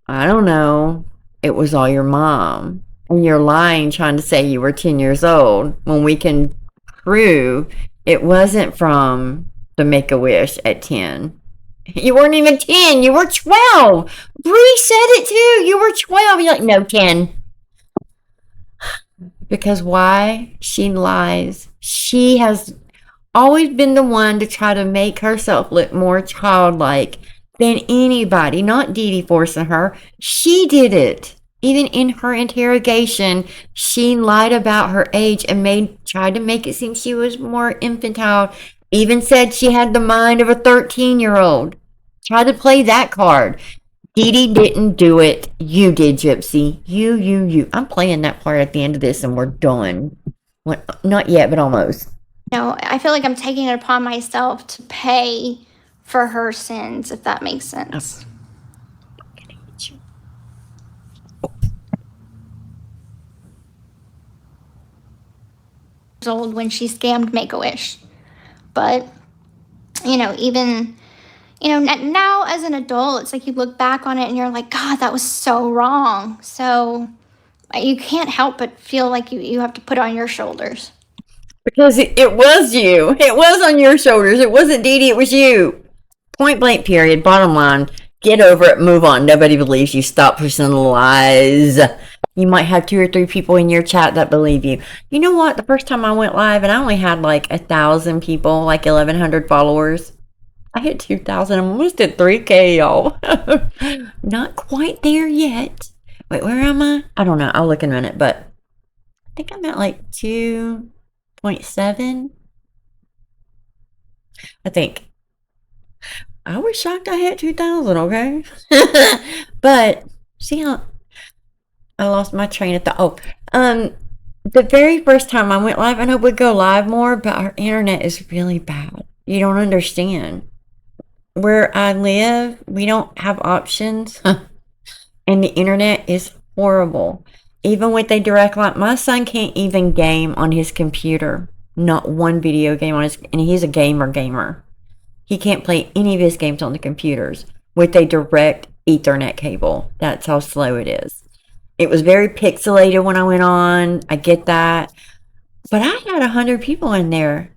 I don't know, it was all your mom. And you're lying trying to say you were 10 years old when we can prove it wasn't from the Make-A-Wish at 10. You weren't even 10. You were 12. Bree said it too. You were 12. You're like, no, 10. Because why? She lies. She has always been the one to try to make herself look more childlike than anybody. Not Dee Dee forcing her. She did it. Even in her interrogation, she lied about her age and tried to make it seem she was more infantile. Even said she had the mind of a 13-year-old. Tried to play that card. Dee Dee didn't do it. You did, Gypsy. You. I'm playing that part at the end of this and we're done. Not yet, but almost. I feel like I'm taking it upon myself to pay for her sins, if that makes sense. Old when she scammed Make-A-Wish. But, even... now as an adult, it's like you look back on it and you're like, God, that was so wrong. So you can't help but feel like you have to put it on your shoulders. Because it was you. It was on your shoulders. It wasn't Dee Dee, it was you. Point blank, period. Bottom line, get over it, move on. Nobody believes you. Stop pushing the lies. You might have 2 or 3 people in your chat that believe you. You know what? The first time I went live and I only had like 1,000 people, like 1,100 followers. I hit 2,000. I'm almost at 3K, y'all. Not quite there yet. Wait, where am I? I don't know. I'll look in a minute, but I think I'm at like 2.7. I think. I was shocked I hit 2,000, okay? But see how I lost my train of thought. The very first time I went live, and I would go live more, but our internet is really bad. You don't understand. Where I live, we don't have options, and the internet is horrible. Even with a direct line, my son can't even game on his computer. Not one video game on his, and he's a gamer. He can't play any of his games on the computers with a direct Ethernet cable. That's how slow it is. It was very pixelated when I went on. I get that. But I had 100 people in there.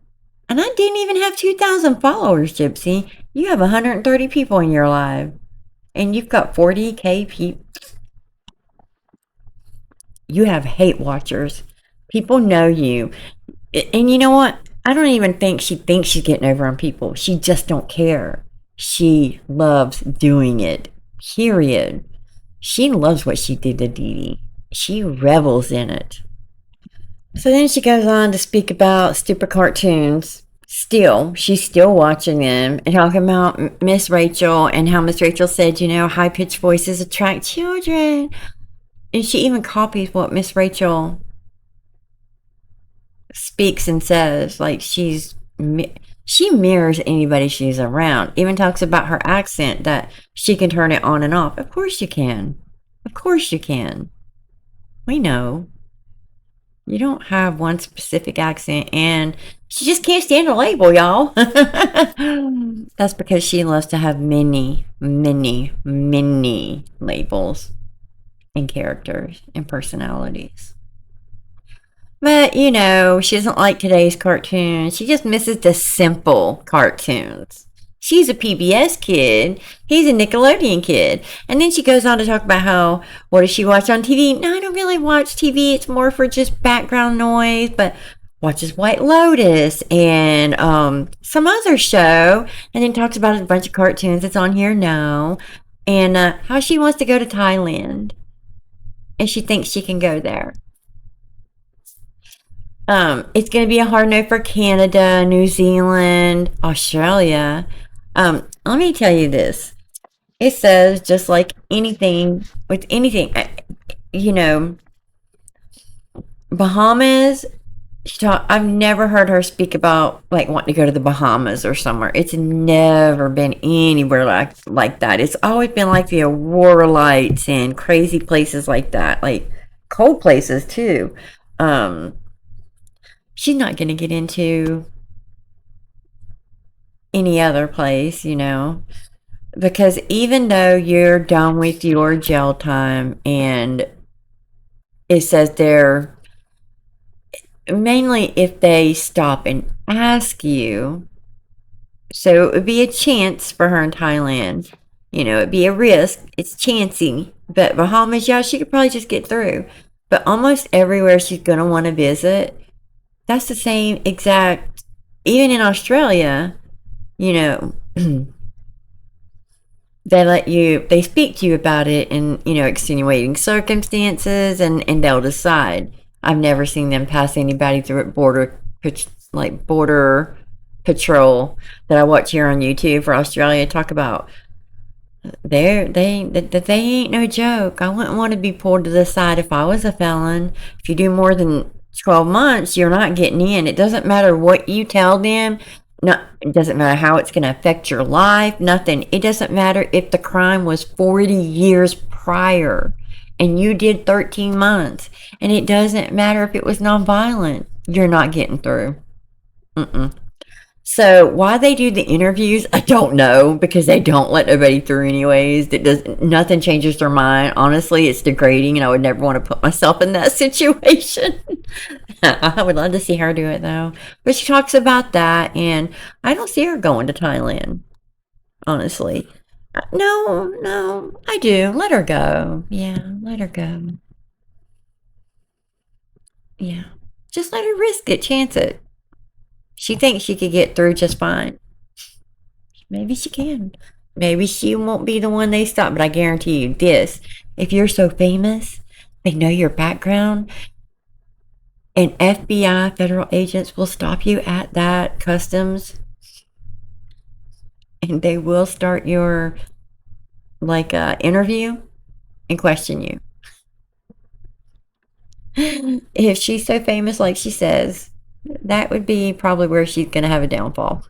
And I didn't even have 2,000 followers, Gypsy. You have 130 people in your live. And you've got 40K people. You have hate watchers. People know you. And you know what? I don't even think she thinks she's getting over on people. She just don't care. She loves doing it. Period. She loves what she did to Dee Dee. She revels in it. So then she goes on to speak about stupid cartoons. She's still watching them and talking about Miss Rachel and how Miss Rachel said, high pitched voices attract children. And she even copies what Miss Rachel speaks and says. Like she mirrors anybody she's around. Even talks about her accent, that she can turn it on and off. Of course you can. Of course you can. We know. You don't have one specific accent, and she just can't stand a label, y'all. That's because she loves to have many, many, many labels and characters and personalities. But, she doesn't like today's cartoons. She just misses the simple cartoons. She's a PBS kid. He's a Nickelodeon kid. And then she goes on to talk about what does she watch on TV? No, I don't really watch TV. It's more for just background noise, but watches White Lotus and some other show. And then talks about a bunch of cartoons that's on here now. And how she wants to go to Thailand. And she thinks she can go there. It's going to be a hard no for Canada, New Zealand, Australia. Let me tell you this. It says just like anything, with anything, Bahamas, I've never heard her speak about like wanting to go to the Bahamas or somewhere. It's never been anywhere like that. It's always been like the Aurora Lights and crazy places like that, like cold places too. She's not going to get into any other place, because even though you're done with your jail time and it says there, mainly if they stop and ask you, so it would be a chance for her in Thailand, it'd be a risk, it's chancy, but Bahamas, yeah, she could probably just get through. But almost everywhere she's going to want to visit, that's the same exact, even in Australia, they speak to you about it in, extenuating circumstances and they'll decide. I've never seen them pass anybody through border patrol that I watch here on YouTube for Australia talk about. They ain't no joke. I wouldn't want to be pulled to the side if I was a felon. If you do more than 12 months, you're not getting in. It doesn't matter what you tell them. It doesn't matter how it's going to affect your life. Nothing. It doesn't matter if the crime was 40 years prior and you did 13 months. And it doesn't matter if it was nonviolent. You're not getting through. So why they do the interviews, I don't know, because they don't let nobody through anyways. Nothing changes their mind. Honestly, it's degrading and I would never want to put myself in that situation. I would love to see her do it though. But she talks about that and I don't see her going to Thailand. Honestly. No, I do. Let her go. Yeah, let her go. Yeah. Just let her risk it, chance it. She thinks she could get through just fine. Maybe she can. Maybe she won't be the one they stop, but I guarantee you this. If you're so famous, they know your background, and FBI, federal agents will stop you at that customs, and they will start your, interview and question you. If she's so famous like she says, that would be probably where she's going to have a downfall.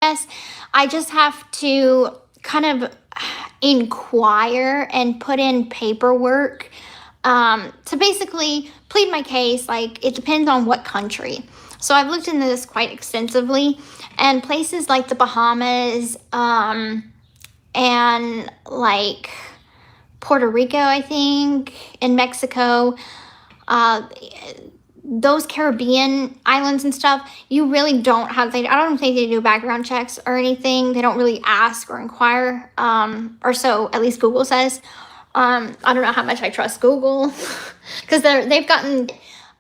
Yes, I just have to kind of inquire and put in paperwork to basically plead my case. Like, it depends on what country. So I've looked into this quite extensively, and places like the Bahamas and like Puerto Rico, I think, and Mexico, those Caribbean islands and stuff, you really don't have, I don't think they do background checks or anything. They don't really ask or inquire, or so at least Google says. I don't know how much I trust Google because they've gotten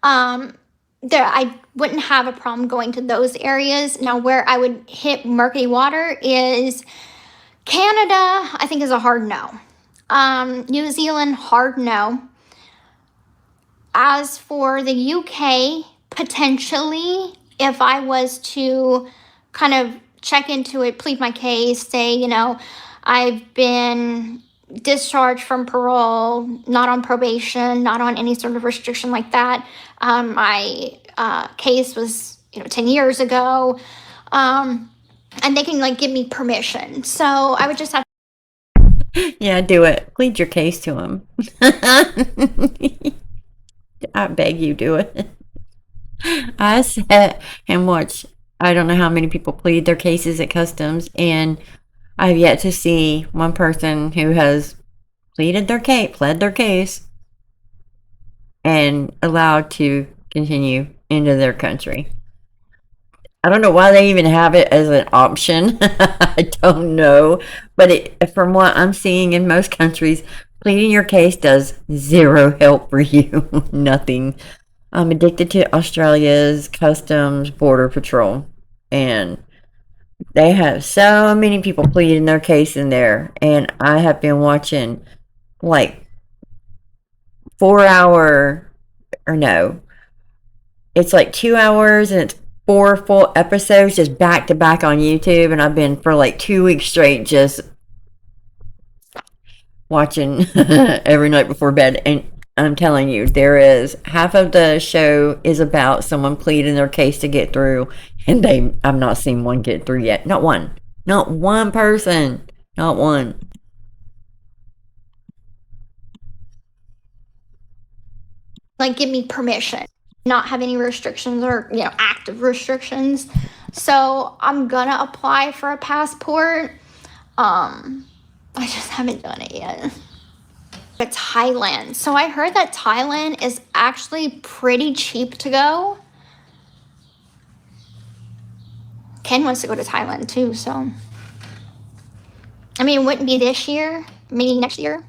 there. I wouldn't have a problem going to those areas. Now, where I would hit murky water is Canada. I think is a hard no. New Zealand, hard no. As for the UK, potentially, if I was to kind of check into it, plead my case, say, you know, I've been discharged from parole, not on probation, not on any sort of restriction like that. My case was, 10 years ago. And they can like give me permission. So I would just have Yeah, do it. Plead your case to him. I beg you, do it. I sat and watched, I don't know how many people plead their cases at customs, and I've yet to see one person who has pled their case, and allowed to continue into their country. I don't know why they even have it as an option. I don't know. But from what I'm seeing in most countries, pleading your case does zero help for you. Nothing. I'm addicted to Australia's Customs Border Patrol. And they have so many people pleading their case in there. And I have been watching like 4 hour, or no, it's like 2 hours and it's 4 full episodes just back to back on YouTube. And I've been for like 2 weeks straight just watching every night before bed. And I'm telling you, there is half of the show is about someone pleading their case to get through, and I've not seen one get through yet. Not one person, not one. like give me permission, not have any restrictions or active restrictions. So I'm gonna apply for a passport. I just haven't done it yet. But Thailand. So I heard that Thailand is actually pretty cheap to go. Ken wants to go to Thailand too, so I mean, it wouldn't be this year, maybe next year.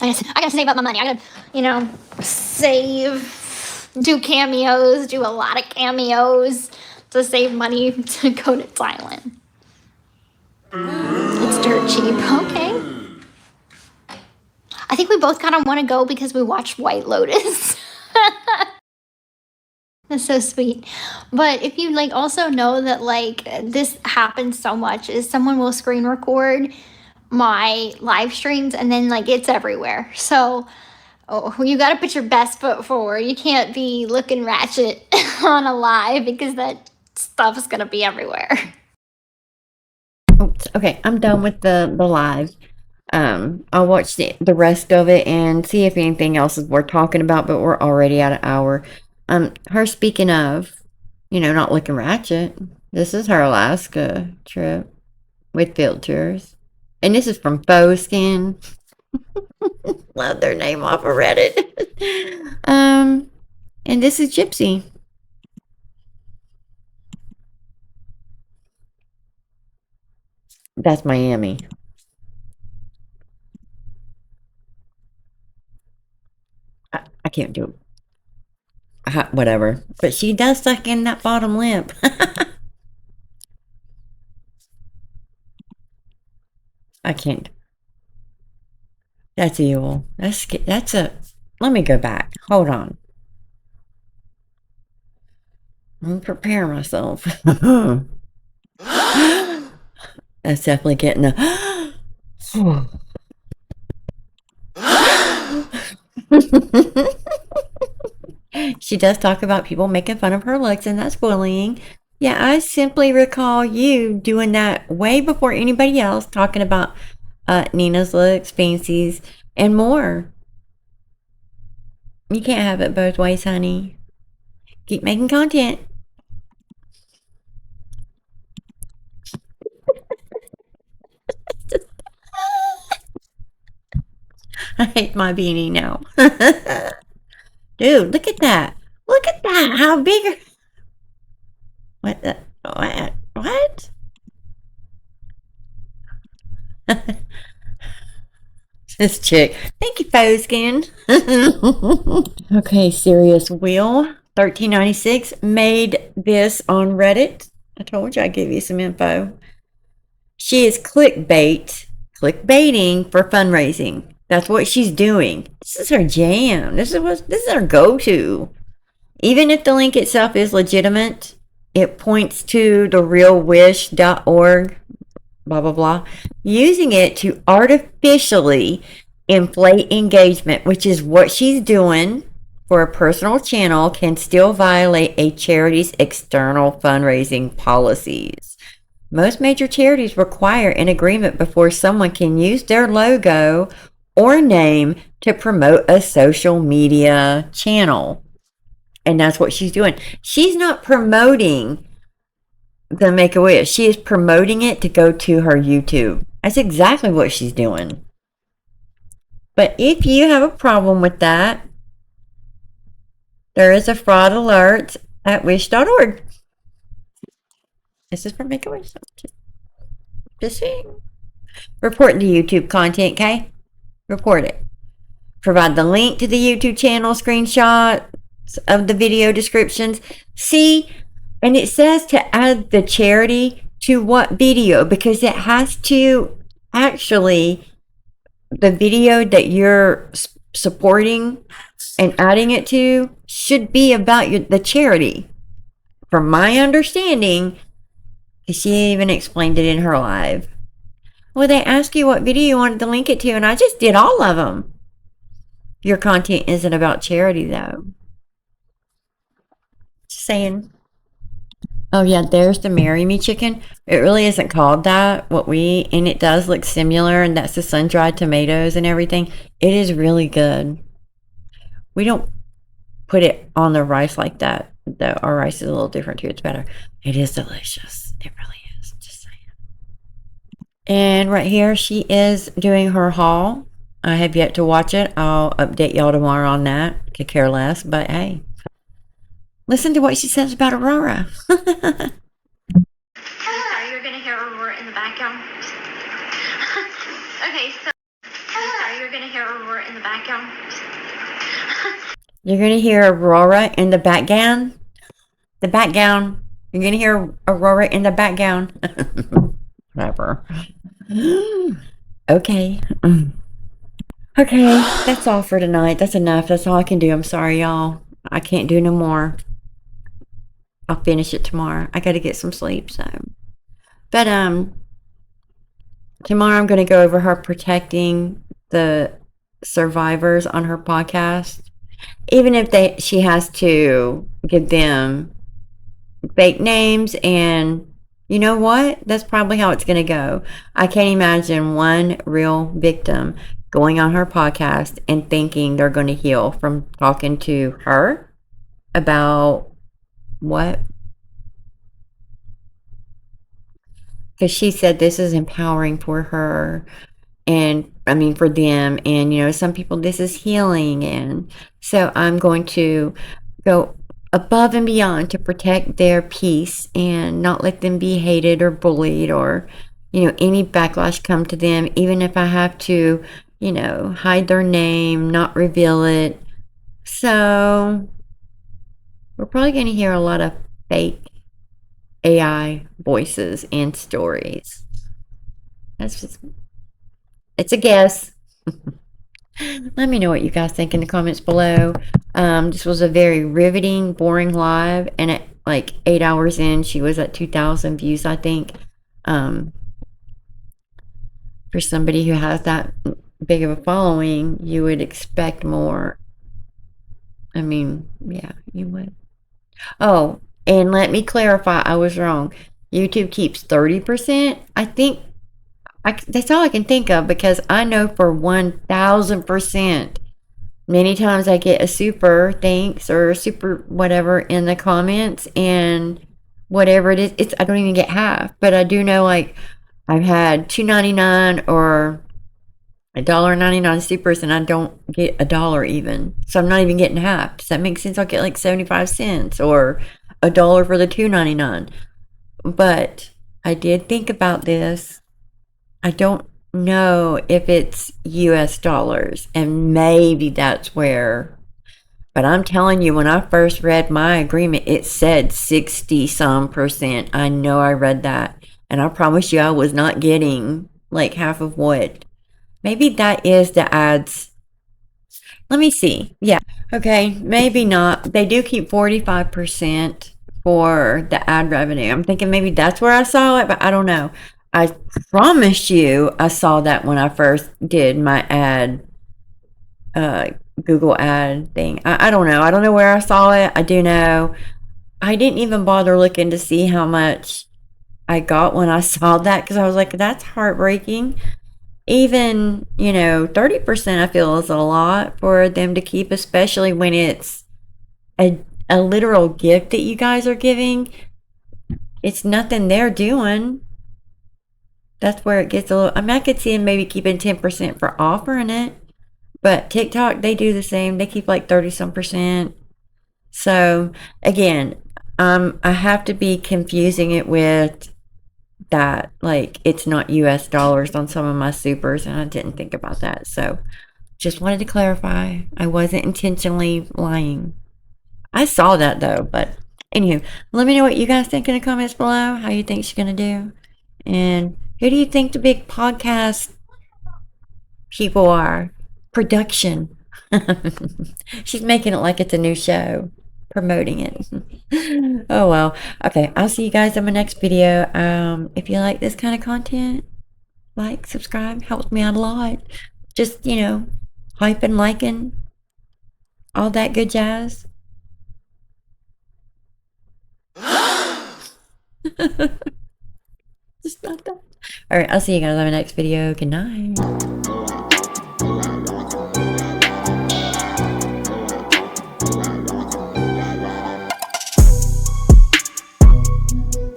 I gotta save up my money. I gotta, save, do cameos, do a lot of cameos to save money to go to Thailand. It's dirt cheap. Okay. I think we both kind of want to go because we watched White Lotus. That's so sweet. But if you also know that this happens so much is someone will screen record my live streams and then it's everywhere. So you got to put your best foot forward. You can't be looking ratchet on a live because that stuff is going to be everywhere. Oops, okay, I'm done with the live. I'll watch the rest of it and see if anything else is worth talking about, but we're already at an hour. Her speaking of, not looking ratchet, this is her Alaska trip with field tours. And this is from Faux Skin. Love their name off of Reddit. And this is Gypsy. That's Miami. I can't do it. Whatever. But she does suck in that bottom lip. I can't. That's evil. That's a... Let me go back. Hold on. Let me prepare myself. That's definitely getting a... She does talk about people making fun of her looks, and that's bullying. Yeah, I simply recall you doing that way before anybody else, talking about Nina's looks, fancies, and more. You can't have it both ways, honey. Keep making content. I hate my beanie now. Dude, look at that. Look at that. How big are... What? This chick. Thank you, Foskin. Okay, Serious Will 1396 made this on Reddit. I told you I'd give you some info. She is clickbaiting for fundraising. That's what she's doing. This is her jam. This is her go-to. Even if the link itself is legitimate, it points to the realwish.org, blah, blah, blah, using it to artificially inflate engagement, which is what she's doing for a personal channel, can still violate a charity's external fundraising policies. Most major charities require an agreement before someone can use their logo or name to promote a social media channel. And that's what she's doing. She's not promoting the Make-A-Wish. She is promoting it to go to her YouTube. That's exactly what she's doing. But if you have a problem with that, there is a fraud alert at wish.org. This is for Make-A-Wish. Just saying. Report to YouTube content, okay? Report it. Provide the link to the YouTube channel, screenshots of the video descriptions. See, and it says to add the charity to what video, because it has to actually, the video that you're supporting and adding it to should be about the charity. From my understanding, she even explained it in her live. Well, they ask you what video you wanted to link it to, and I just did all of them. Your content isn't about charity, though. Just saying. Oh, yeah, there's the Marry Me chicken. It really isn't called that. And it does look similar, and that's the sun-dried tomatoes and everything. It is really good. We don't put it on the rice like that, though. Our rice is a little different, too. It's better. It is delicious. It really is. Just saying. And right here, she is doing her haul. I have yet to watch it. I'll update y'all tomorrow on that. Could care less, but hey. Listen to what she says about Aurora. Sorry, you're gonna hear Aurora in the background. Okay, so sorry, you're gonna hear Aurora in the background. You're gonna hear Aurora in the background. The background. You're gonna hear Aurora in the background. Whatever. Okay. Okay, that's all for tonight. That's enough. That's all I can do. I'm sorry, y'all. I can't do no more. I'll finish it tomorrow. I gotta get some sleep, so. But, tomorrow I'm gonna go over her protecting the survivors on her podcast. Even if she has to give them fake names, and you know what? That's probably how it's gonna go. I can't imagine one real victim going on her podcast and thinking they're going to heal from talking to her about what? Because she said this is empowering for her, and I mean for them, and you know, some people this is healing, and so I'm going to go above and beyond to protect their peace and not let them be hated or bullied or, you know, any backlash come to them, even if I have to, you know, hide their name, not reveal it. So we're probably going to hear a lot of fake AI voices and stories. That's just, it's a guess. Let me know what you guys think in the comments below. This was a very riveting, boring live, and at like 8 hours in, she was at 2,000 views, I think. For somebody who has that big of a following, you would expect more. I mean, yeah, you would. Oh, and let me clarify, I was wrong. YouTube keeps 30%. I think that's all I can think of, because I know for 1,000%, many times I get a super thanks or super whatever in the comments, and whatever it is, I don't even get half. But I do know, like, I've had $2.99 or $1.99 supers, and I don't get $1 even. So I'm not even getting half. Does that make sense? I'll get like 75 cents or $1 for the $2.99. But I did think about this. I don't know if it's US dollars, and maybe that's where. But I'm telling you, when I first read my agreement, it said 60 some percent. I know I read that. And I promise you, I was not getting like half of what. Maybe that is the ads. Let me see. Yeah. Okay. Maybe not. They do keep 45% for the ad revenue. I'm thinking maybe that's where I saw it, but I don't know. I promise you, I saw that when I first did my ad, Google ad thing. I don't know. I don't know where I saw it. I do know I didn't even bother looking to see how much I got when I saw that, because I was like, that's heartbreaking. Even, 30% I feel is a lot for them to keep, especially when it's a literal gift that you guys are giving. It's nothing they're doing. That's where it gets a little. I mean, I could see them maybe keeping 10% for offering it, but TikTok, they do the same. They keep like 30 some percent. So again, I have to be confusing it with that, like, it's not US dollars on some of my supers, and I didn't think about that. So just wanted to clarify. I wasn't intentionally lying. I saw that though, but anywho, let me know what you guys think in the comments below, how you think she's gonna do. And who do you think the big podcast people are? Production. She's making it like it's a new show, promoting it. Oh well. Okay, I'll see you guys in my next video. If you like this kind of content, like, subscribe, helps me out a lot. Just, hyping, liking, all that good jazz. Just not that. Alright, I'll see you guys in my next video. Good night.